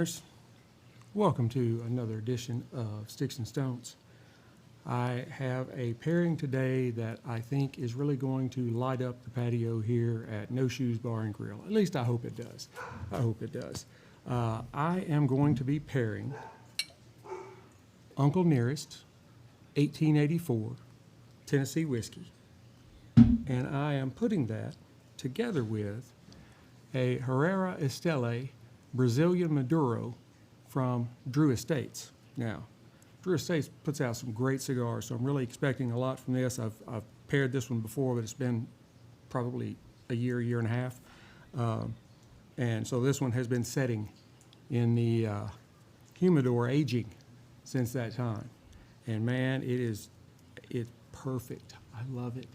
Stoners. Welcome to another edition of Sticks-n-Stones. I have a pairing today that I think is really going to light up the patio here at No Shoes Bar and Grill. At least I hope it does. I hope it does. I am going to be pairing Uncle Nearest 1884 Tennessee whiskey, and I am putting that together with a Herrera Estelí Brazilian Maduro from Drew Estates. Now, Drew Estates puts out some great cigars, so I'm really expecting a lot from this. I've paired this one before, but it's been probably a year and a half. And so this one has been setting in the humidor, aging since that time. And man, it's perfect. I love it.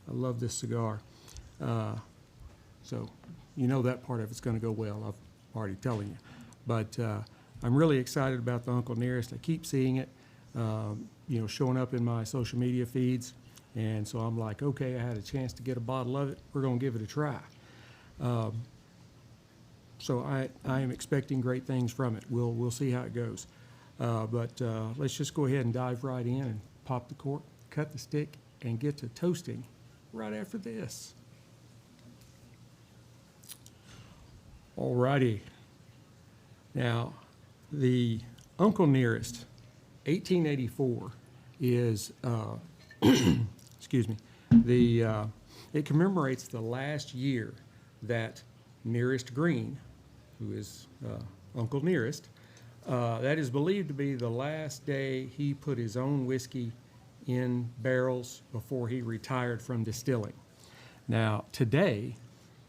I love this cigar. So you know that part of it's going to go well. I'm already telling you. But I'm really excited about the Uncle Nearest. I keep seeing it, showing up in my social media feeds. And so I'm like, okay, I had a chance to get a bottle of it. We're going to give it a try. So I am expecting great things from it. We'll see how it goes. But let's just go ahead and dive right in and pop the cork, cut the stick, and get to toasting right after this. Alrighty. Now, the Uncle Nearest 1884 is, excuse me, it commemorates the last year that Nearest Green, who is Uncle Nearest, that is believed to be the last day he put his own whiskey in barrels before he retired from distilling. Now, today,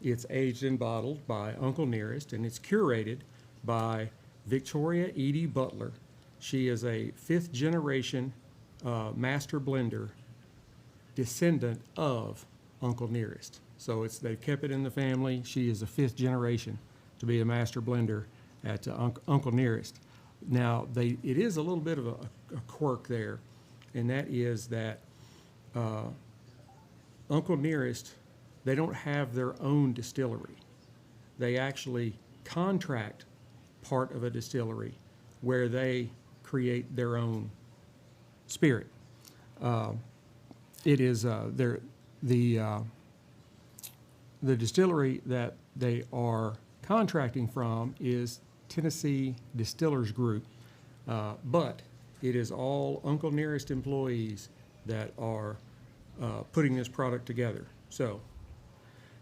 it's aged and bottled by Uncle Nearest, and it's curated by Victoria Eady Butler. She is a fifth-generation master blender, descendant of Uncle Nearest. So they've kept it in the family. She is a fifth generation to be a master blender at Uncle Nearest. Now, it is a little bit of a quirk there, and that is that Uncle Nearest, they don't have their own distillery. They actually contract part of a distillery where they create their own spirit. It is the distillery that they are contracting from is Tennessee Distillers Group, but it is all Uncle Nearest employees that are putting this product together. So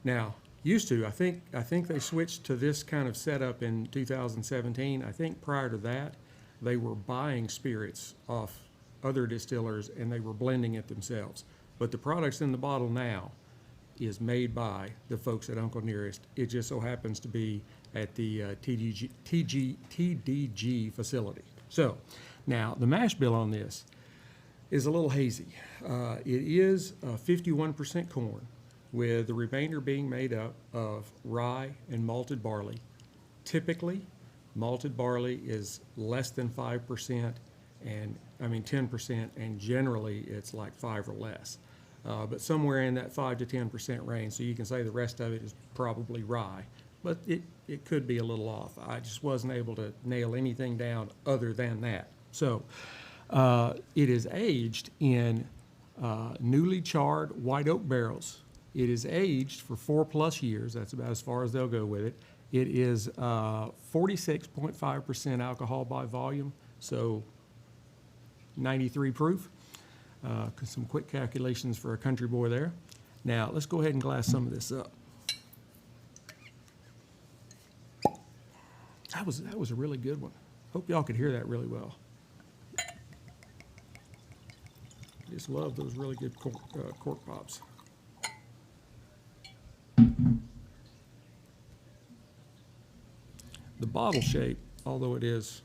now, I think they switched to this kind of setup in 2017. I think prior to that, they were buying spirits off other distillers and they were blending it themselves. But the products in the bottle now is made by the folks at Uncle Nearest. It just so happens to be at the TDG facility. So now the mash bill on this is a little hazy. It is 51% corn, with the remainder being made up of rye and malted barley. Typically, malted barley is less than 5%, 10%, and generally it's like 5 or less. But somewhere in that 5 to 10% range, so you can say the rest of it is probably rye, but it could be a little off. I just wasn't able to nail anything down other than that. So it is aged in newly charred white oak barrels. It is aged for 4+ years. That's about as far as they'll go with it. It is 46.5% alcohol by volume, so 93 proof. Some quick calculations for a country boy there. Now, let's go ahead and glass some of this up. That was a really good one. Hope y'all could hear that really well. Just love those really good cork pops. The bottle shape, although it is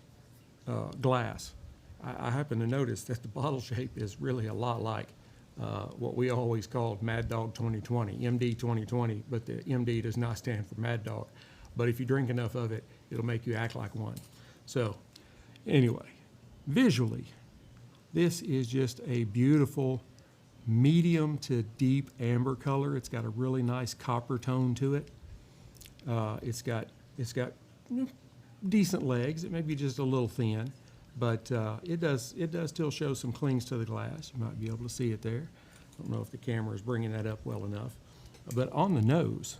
glass, I happen to notice that the bottle shape is really a lot like what we always called Mad Dog 2020, MD 2020, but the MD does not stand for Mad Dog. But if you drink enough of it, it'll make you act like one. So anyway, visually, this is just a beautiful medium to deep amber color. It's got a really nice copper tone to it. It's got decent legs. It may be just a little thin, but it does still show some clings to the glass. You might be able to see it there. I don't know if the camera is bringing that up well enough. But on the nose,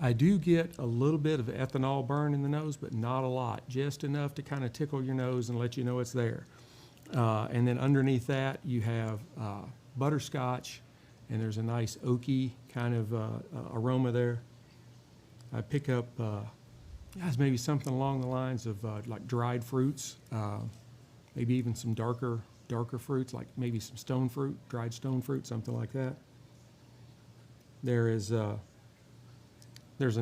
I do get a little bit of ethanol burn in the nose, but not a lot, just enough to kind of tickle your nose and let you know it's there. And then underneath that, you have butterscotch, and there's a nice oaky kind of aroma there. I pick up maybe something along the lines of like dried fruits, maybe even some darker fruits, like maybe some stone fruit, dried stone fruit, something like that. There's a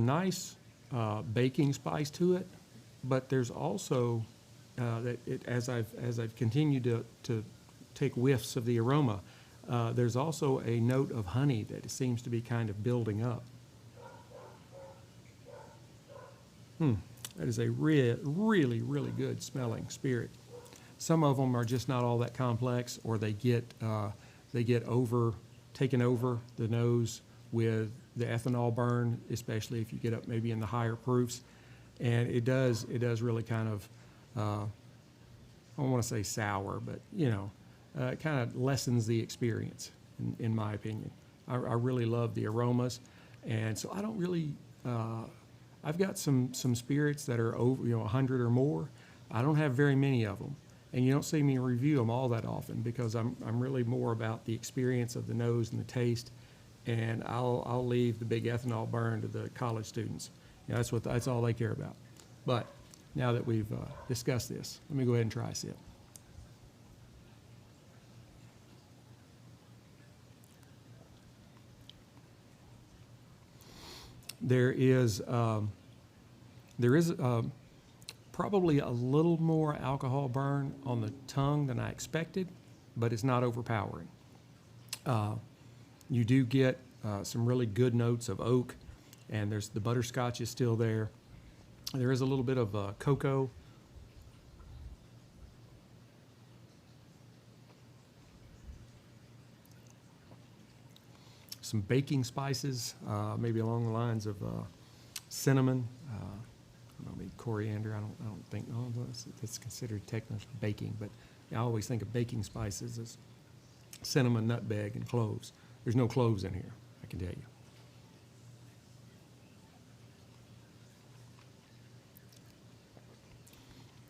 nice baking spice to it, but there's also as I've continued to take whiffs of the aroma, there's also a note of honey that seems to be kind of building up. That is a really good smelling spirit. Some of them are just not all that complex, or they get taken over the nose with the ethanol burn, especially if you get up maybe in the higher proofs, and it does really kind of I don't want to say sour, but it kind of lessens the experience in my opinion. I really love the aromas, and so I don't really. I've got some spirits that are over 100 or more. I don't have very many of them, and you don't see me review them all that often because I'm really more about the experience of the nose and the taste, and I'll leave the big ethanol burn to the college students. That's all they care about. But now that we've discussed this, let me go ahead and try a sip. There is probably a little more alcohol burn on the tongue than I expected, but it's not overpowering. You do get some really good notes of oak, and the butterscotch is still there. There is a little bit of cocoa. Some baking spices, maybe along the lines of cinnamon, maybe coriander. I don't think that's considered technically baking, but I always think of baking spices as cinnamon, nutmeg, and cloves. There's no cloves in here, I can tell you.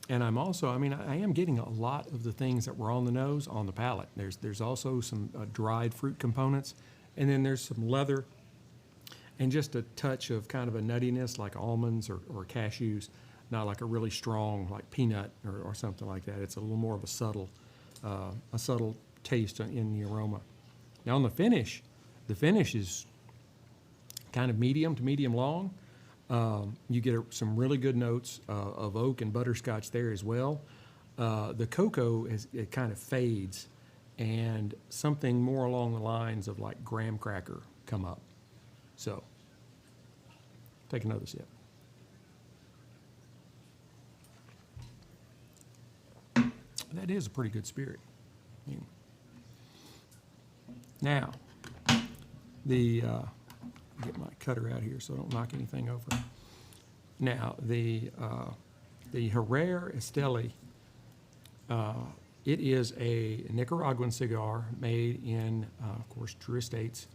And I'm also, I am getting a lot of the things that were on the nose on the palate. There's also some dried fruit components. And then there's some leather and just a touch of kind of a nuttiness like almonds or cashews, not like a really strong like peanut or something like that. It's a little more of a subtle taste in the aroma. Now on the finish is kind of medium to medium long. You get some really good notes of oak and butterscotch there as well. The cocoa, it kind of fades, and something more along the lines of like graham cracker come up. So, take another sip. That is a pretty good spirit. Now, get my cutter out here so I don't knock anything over. Now, the Herrera Estelí, it is a Nicaraguan cigar made in, of course, True Estates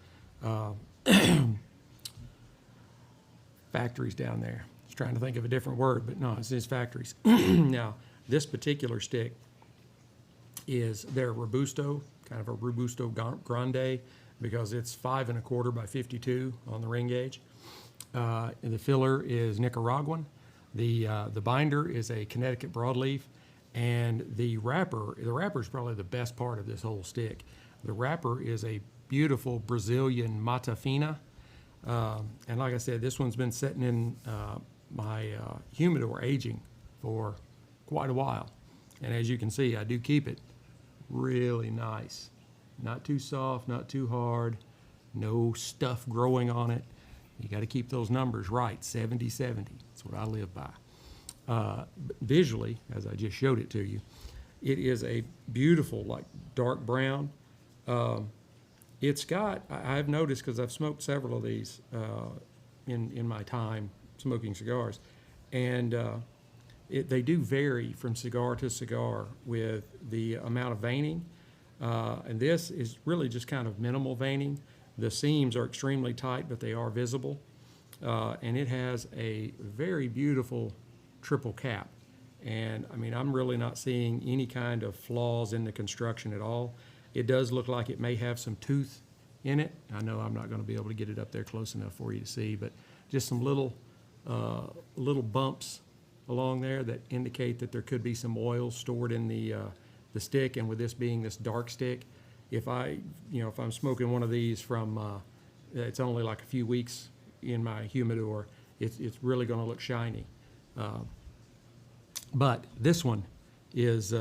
factories down there. I was trying to think of a different word, but no, it's factories. Now, this particular stick is their Robusto, kind of a Robusto Grande, because it's 5 1/4 by 52 on the ring gauge. And the filler is Nicaraguan. The binder is a Connecticut Broadleaf. And the wrapper is probably the best part of this whole stick. The wrapper is a beautiful Brazilian Mata Fina. And like I said, this one's been sitting in my humidor aging for quite a while. And as you can see, I do keep it really nice. Not too soft, not too hard, no stuff growing on it. You got to keep those numbers right, 70-70. That's what I live by. Visually, as I just showed it to you, it is a beautiful, like dark brown. It's got, I've noticed, because I've smoked several of these in my time smoking cigars, and they do vary from cigar to cigar with the amount of veining. And this is really just kind of minimal veining. The seams are extremely tight, but they are visible. And it has a very beautiful triple cap. And I mean, I'm really not seeing any kind of flaws in the construction at all. It does look like it may have some tooth in it. I know I'm not going to be able to get it up there close enough for you to see, but just some little bumps along there that indicate that there could be some oil stored in the stick. And with this being this dark stick, if I'm smoking one of these from, it's only like a few weeks in my humidor, it's really going to look shiny. But this one is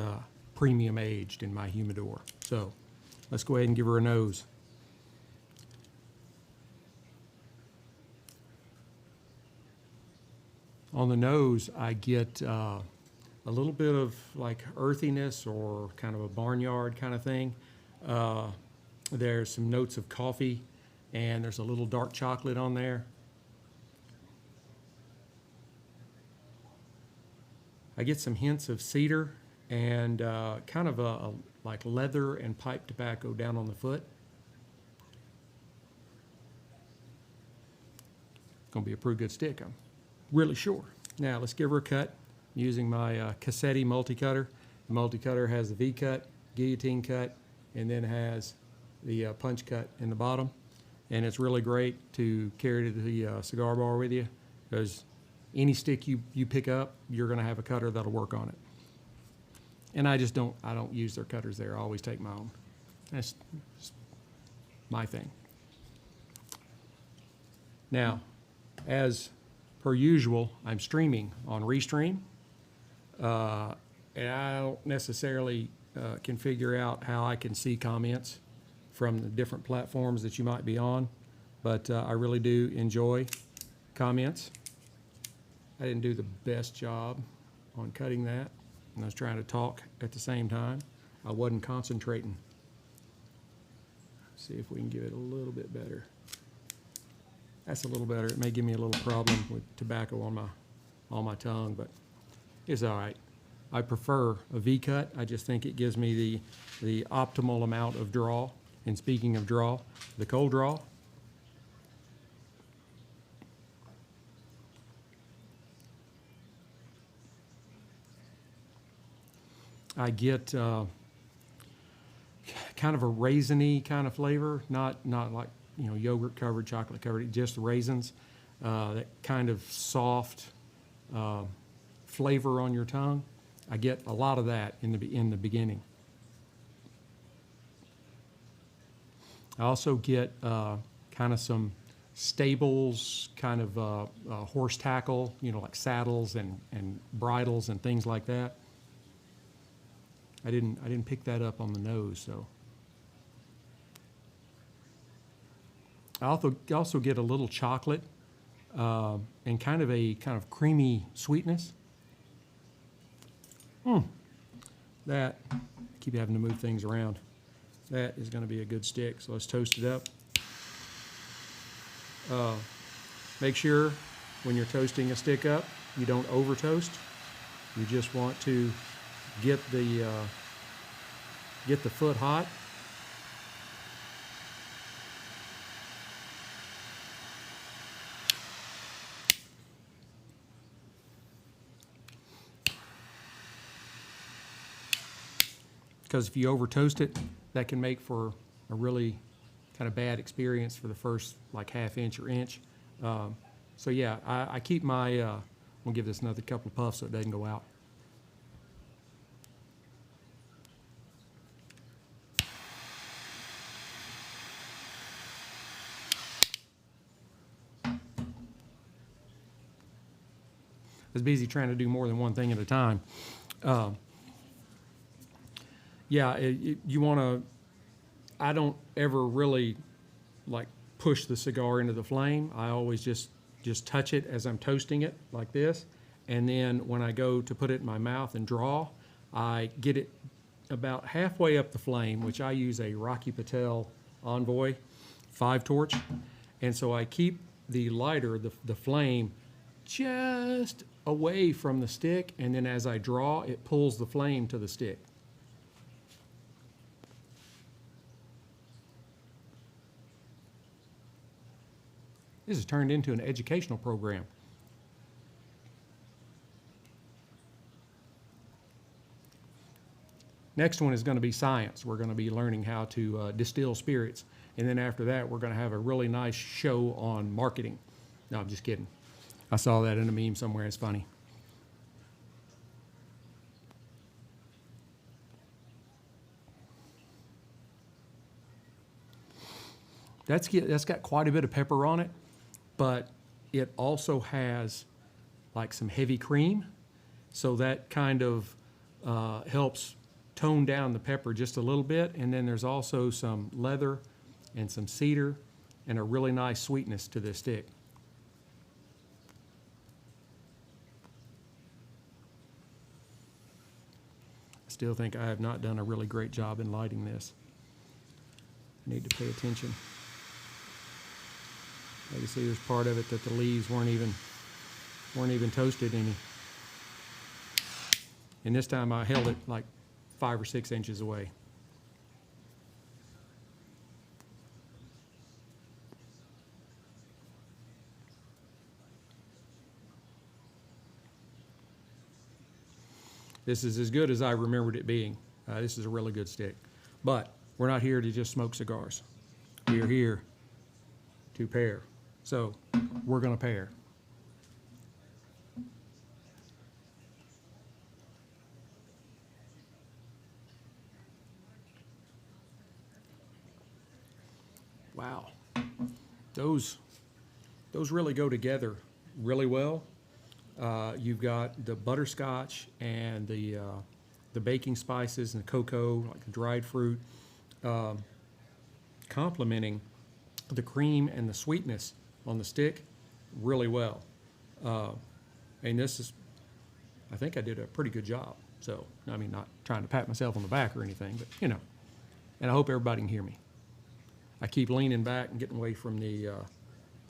premium aged in my humidor. So let's go ahead and give her a nose. On the nose, I get a little bit of like earthiness or kind of a barnyard kind of thing. There's some notes of coffee, and there's a little dark chocolate on there. I get some hints of cedar and kind of a like leather and pipe tobacco down on the foot. Gonna be a pretty good stick, I'm really sure. Now let's give her a cut using my Cassetti multi-cutter. The multi-cutter has the V-cut, guillotine cut, and then has the punch cut in the bottom. And it's really great to carry to the cigar bar with you, because any stick you pick up, you're gonna have a cutter that'll work on it. And I don't use their cutters there. I always take my own. That's my thing. Now, as per usual, I'm streaming on Restream. And I don't necessarily can figure out how I can see comments from the different platforms that you might be on, but I really do enjoy comments. I didn't do the best job on cutting that, and I was trying to talk at the same time. I wasn't concentrating. See if we can give it a little bit better. That's a little better. It may give me a little problem with tobacco on my tongue, but it's all right. I prefer a V-cut. I just think it gives me the optimal amount of draw. And speaking of draw, the cold draw, I get kind of a raisiny kind of flavor, not like yogurt covered, chocolate covered, just raisins. That kind of soft flavor on your tongue. I get a lot of that in the beginning. I also get kind of some stables, kind of horse tackle, like saddles and bridles and things like that. I didn't pick that up on the nose, so. I also get a little chocolate and kind of creamy sweetness. That, keep having to move things around. That is going to be a good stick, so let's toast it up. Make sure when you're toasting a stick up, you don't over toast. You just want to get the foot hot. Because if you over toast it, that can make for a really kind of bad experience for the first like half inch or inch. So yeah, I keep my, we'll give this another couple of puffs so it doesn't go out. I was busy trying to do more than one thing at a time. Yeah, you want to, I don't ever really like push the cigar into the flame. I always just touch it as I'm toasting it like this. And then when I go to put it in my mouth and draw, I get it about halfway up the flame, which I use a Rocky Patel Envoy 5 torch. And so I keep the lighter, the flame, just away from the stick, and then as I draw, it pulls the flame to the stick. This has turned into an educational program. Next one is going to be science. We're going to be learning how to distill spirits. And then after that, we're going to have a really nice show on marketing. No, I'm just kidding. I saw that in a meme somewhere. It's funny. That's got quite a bit of pepper on it, but it also has like some heavy cream. So that kind of helps tone down the pepper just a little bit. And then there's also some leather and some cedar and a really nice sweetness to this stick. I still think I have not done a really great job in lighting this. I need to pay attention. You can see there's part of it that the leaves weren't even toasted any. And this time I held it like 5 or 6 inches away. This is as good as I remembered it being. This is a really good stick. But we're not here to just smoke cigars. We're here to pair. So we're going to pair. Wow. Those really go together really well. You've got the butterscotch and the baking spices and the cocoa, like the dried fruit, complementing the cream and the sweetness on the stick really well. And this is, I think I did a pretty good job. So, I mean, not trying to pat myself on the back or anything, but, you know, and I hope everybody can hear me. I keep leaning back and getting away from the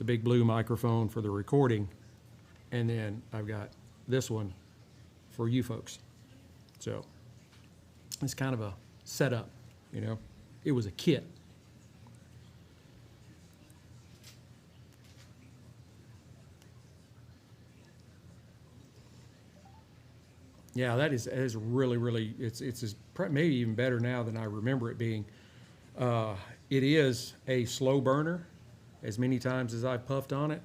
big blue microphone for the recording. And then I've got this one for you folks. So it's kind of a setup, you know. It was a kit. Yeah, that is really, really, it's maybe even better now than I remember it being. It is a slow burner. As many times as I've puffed on it,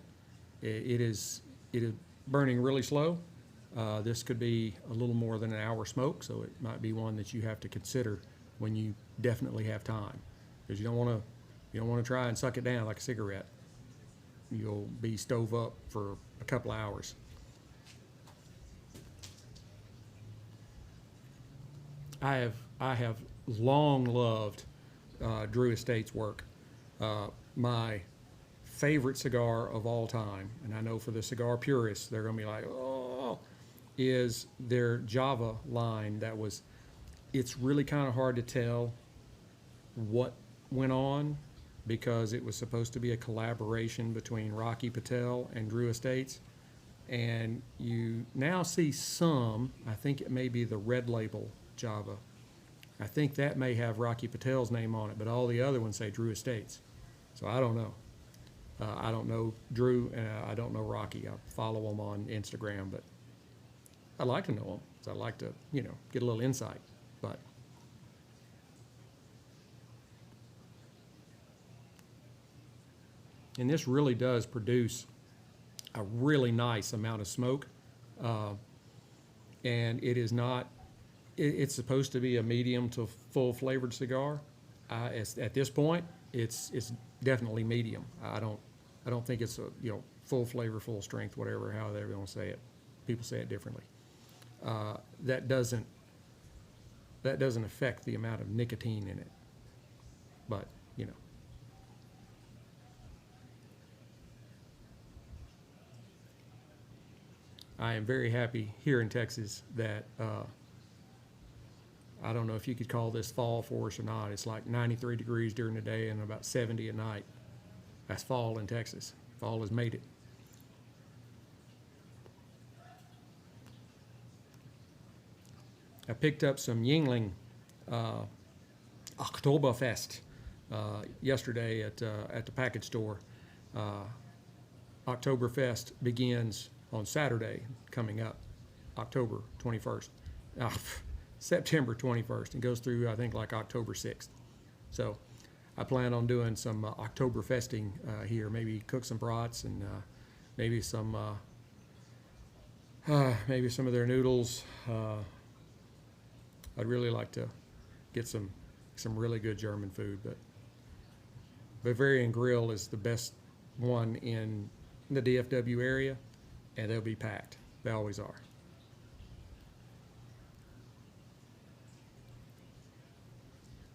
it is burning really slow. This could be a little more than an hour smoke, so it might be one that you have to consider when you definitely have time, because you don't want to try and suck it down like a cigarette. You'll be stove up for a couple of hours. I have long loved Drew Estate's work. My favorite cigar of all time, and I know for the cigar purists, they're going to be like, oh, is their Java line. It's really kind of hard to tell what went on, because it was supposed to be a collaboration between Rocky Patel and Drew Estates. And you now see some, I think it may be the Red Label Java. I think that may have Rocky Patel's name on it, but all the other ones say Drew Estates. So I don't know. I don't know Drew, and I don't know Rocky. I follow them on Instagram, but I'd like to know them. So I'd like to, you know, get a little insight. But and this really does produce a really nice amount of smoke, and it is not. It's supposed to be a medium to full flavored cigar. At this point, it's definitely medium. I don't think it's a full flavor, full strength, whatever, however they want to say it. People say it differently. That doesn't affect the amount of nicotine in it. But you know. I am very happy here in Texas that I don't know if you could call this fall for us or not. It's like 93 degrees during the day and about 70 at night. That's fall in Texas. Fall has made it. I picked up some Yingling Oktoberfest yesterday at the package store. Oktoberfest begins on Saturday coming up, October 21st. September 21st, and goes through, I think, like October 6th. So I plan on doing some Oktoberfesting here, maybe cook some brats and maybe some of their noodles. I'd really like to get some really good German food, but Bavarian Grill is the best one in the DFW area, and they'll be packed. They always are.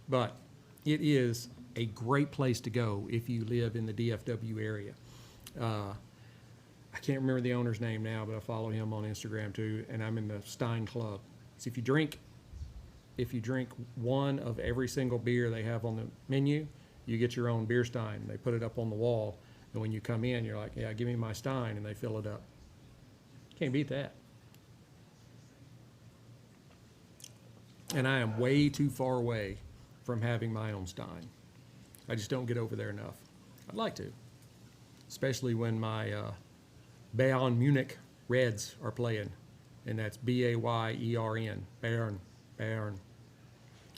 But it is a great place to go if you live in the DFW area. I can't remember the owner's name now, but I follow him on Instagram too, and I'm in the Stein Club. So if you drink one of every single beer they have on the menu, you get your own beer stein. They put it up on the wall, and when you come in, you're like, yeah, give me my stein, and they fill it up. Can't beat that. And I am way too far away from having my own stein. I just don't get over there enough. I'd like to, especially when my Bayern Munich Reds are playing, and that's Bayern, Bayern.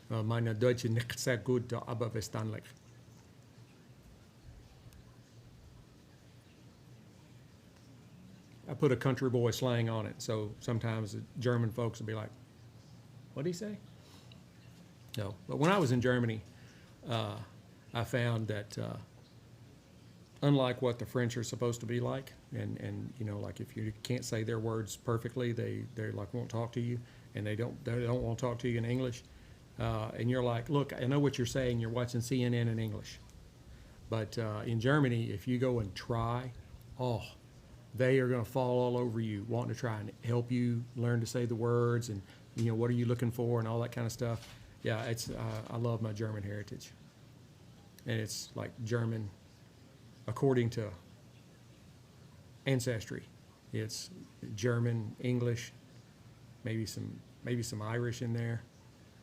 Meine Deutsche nicht sehr gut, aber verständlich. I put a country boy slang on it, so sometimes the German folks will be like, "What did he say?" No, but when I was in Germany, I found that unlike what the French are supposed to be like, and you know, like if you can't say their words perfectly, they like won't talk to you, and they don't want to talk to you in English, and you're like, look, I know what you're saying. You're watching CNN in English, but in Germany, if you go and try, they are going to fall all over you, wanting to try and help you learn to say the words, and you know, what are you looking for, and all that kind of stuff. Yeah, it's I love my German heritage, and it's like German according to ancestry. It's German, English, maybe some Irish in there.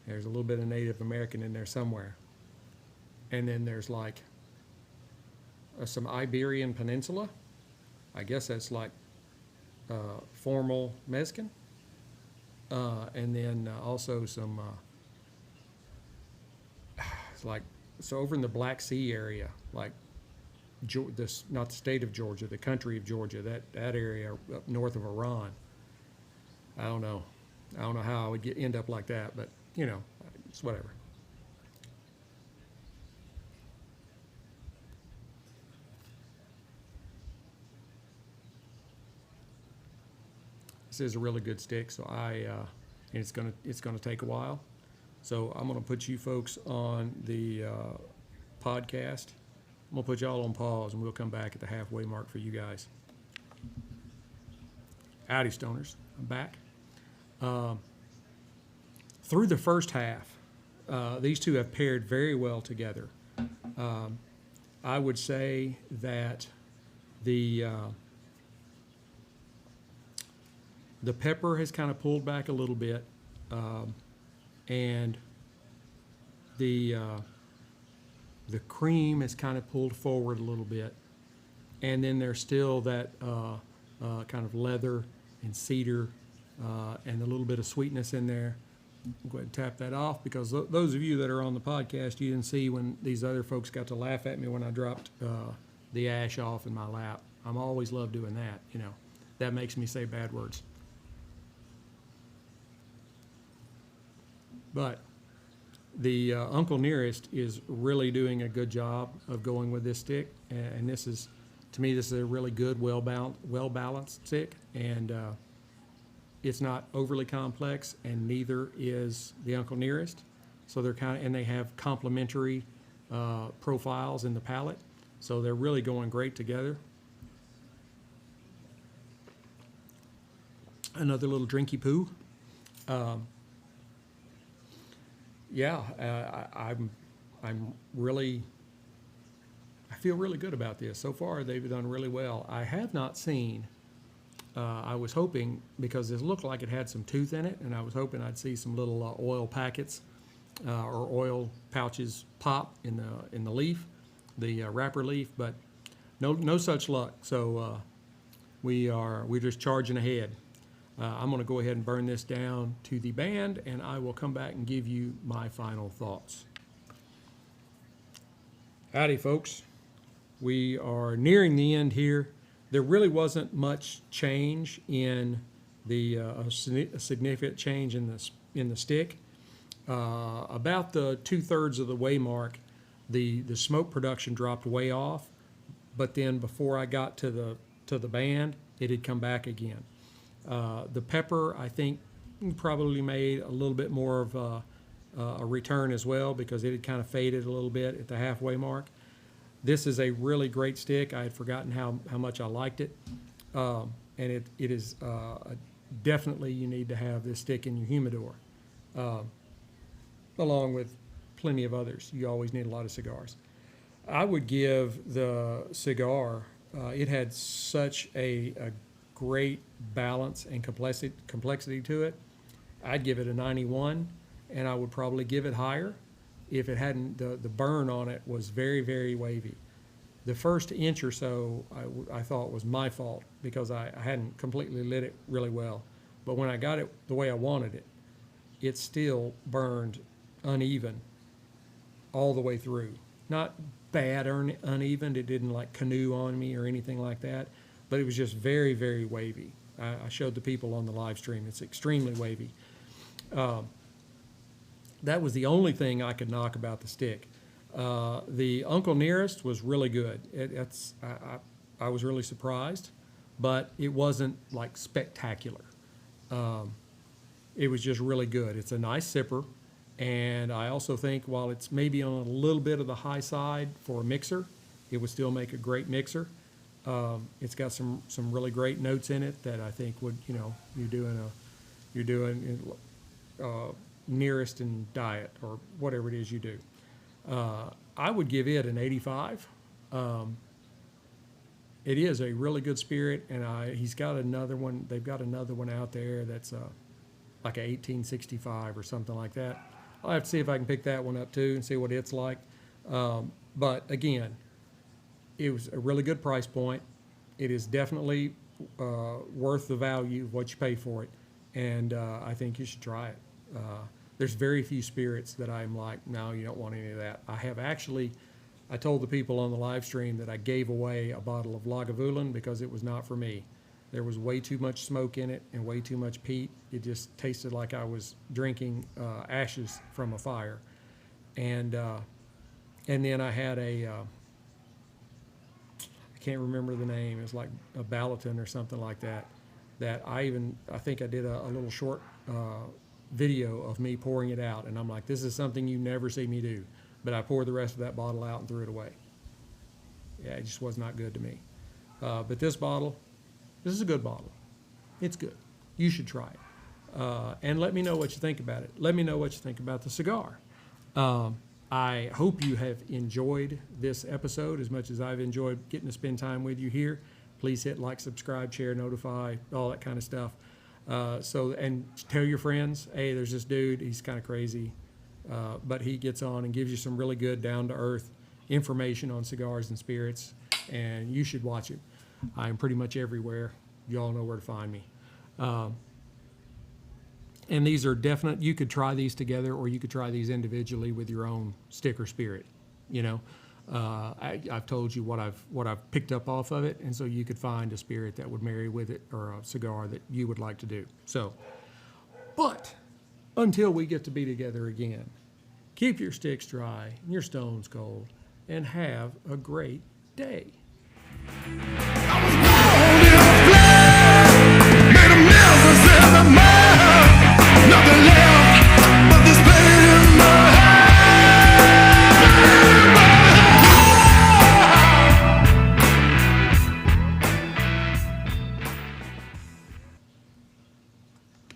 There's a little bit of Native American in there somewhere, and then there's like some Iberian Peninsula. I guess that's like formal Mexican, and then also some like, so over in the Black Sea area, like this, not the state of Georgia, the country of Georgia, that area up north of Iran. I don't know how I would end up like that, but you know, it's whatever. This is a really good stick, so and it's gonna take a while. So I'm gonna put you folks on the podcast. I'm gonna put y'all on pause, and we'll come back at the halfway mark for you guys. Howdy, Stoners, I'm back. Through the first half, these two have paired very well together. I would say that the pepper has kind of pulled back a little bit, and the cream has kind of pulled forward a little bit, and then there's still that kind of leather and cedar and a little bit of sweetness in there. I'll go ahead and tap that off, because those of you that are on the podcast, you didn't see when these other folks got to laugh at me when I dropped the ash off in my lap. I'm always love doing that, you know. That makes me say bad words. But the Uncle Nearest is really doing a good job of going with this stick, and this is, to me, this is a really good, well-balanced stick, and it's not overly complex, and neither is the Uncle Nearest. So they're and they have complementary profiles in the palate, so they're really going great together. Another little drinky poo. yeah, I'm really, I feel really good about this. So far, they've done really well. I have not seen, I was hoping, because it looked like it had some tooth in it, and I was hoping I'd see some little oil packets or oil pouches pop in the leaf, the wrapper leaf, but no such luck. So we're just charging ahead. I'm going to go ahead and burn this down to the band, and I will come back and give you my final thoughts. Howdy, folks. We are nearing the end here. There really wasn't much change in the significant change in the stick. About the 2/3 of the way mark, the smoke production dropped way off, but then before I got to the band, it had come back again. The pepper, I think, probably made a little bit more of a return as well, because it had kind of faded a little bit at the halfway mark. This is a really great stick. I had forgotten how much I liked it. And it is definitely, you need to have this stick in your humidor, along with plenty of others. You always need a lot of cigars. I would give the cigar, it had such a great balance and complexity to it. I'd give it a 91, and I would probably give it higher if it hadn't, the burn on it was very, very wavy. The first inch or so I thought was my fault, because I hadn't completely lit it really well. But when I got it the way I wanted it, it still burned uneven all the way through. Not bad uneven, it didn't like canoe on me or anything like that, but it was just very, very wavy. I showed the people on the live stream, it's extremely wavy. That was the only thing I could knock about the stick. The Uncle Nearest was really good. I was really surprised, but it wasn't like spectacular. It was just really good. It's a nice sipper, and I also think while it's maybe on a little bit of the high side for a mixer, it would still make a great mixer. It's got some really great notes in it that I think would, you're doing Nearest and diet or whatever it is you do. I would give it an 85. It is a really good spirit, and he's got another one. They've got another one out there that's like a 1865 or something like that. I'll have to see if I can pick that one up too and see what it's like. But again, it was a really good price point. It is definitely worth the value of what you pay for it, and I think you should try it. There's very few spirits that I'm like, no, you don't want any of that. I told the people on the live stream that I gave away a bottle of Lagavulin because it was not for me. There was way too much smoke in it and way too much peat. It just tasted like I was drinking ashes from a fire. And then I had I can't remember the name. It was like a Ballatin or something like that. I think I did a little short video of me pouring it out, and I'm like, this is something you never see me do. But I poured the rest of that bottle out and threw it away. Yeah, it just was not good to me. But this is a good bottle. It's good. You should try it. And let me know what you think about it. Let me know what you think about the cigar. I hope you have enjoyed this episode as much as I've enjoyed getting to spend time with you here. Please hit like, subscribe, share, notify, all that kind of stuff. And tell your friends, hey, there's this dude, he's kind of crazy, but he gets on and gives you some really good down-to-earth information on cigars and spirits, and you should watch it. I'm pretty much everywhere. You all know where to find me. And these are definite. You could try these together, or you could try these individually with your own stick or spirit. I've told you what I've picked up off of it, and so you could find a spirit that would marry with it, or a cigar that you would like to do. So, but until we get to be together again, keep your sticks dry and your stones cold, and have a great day.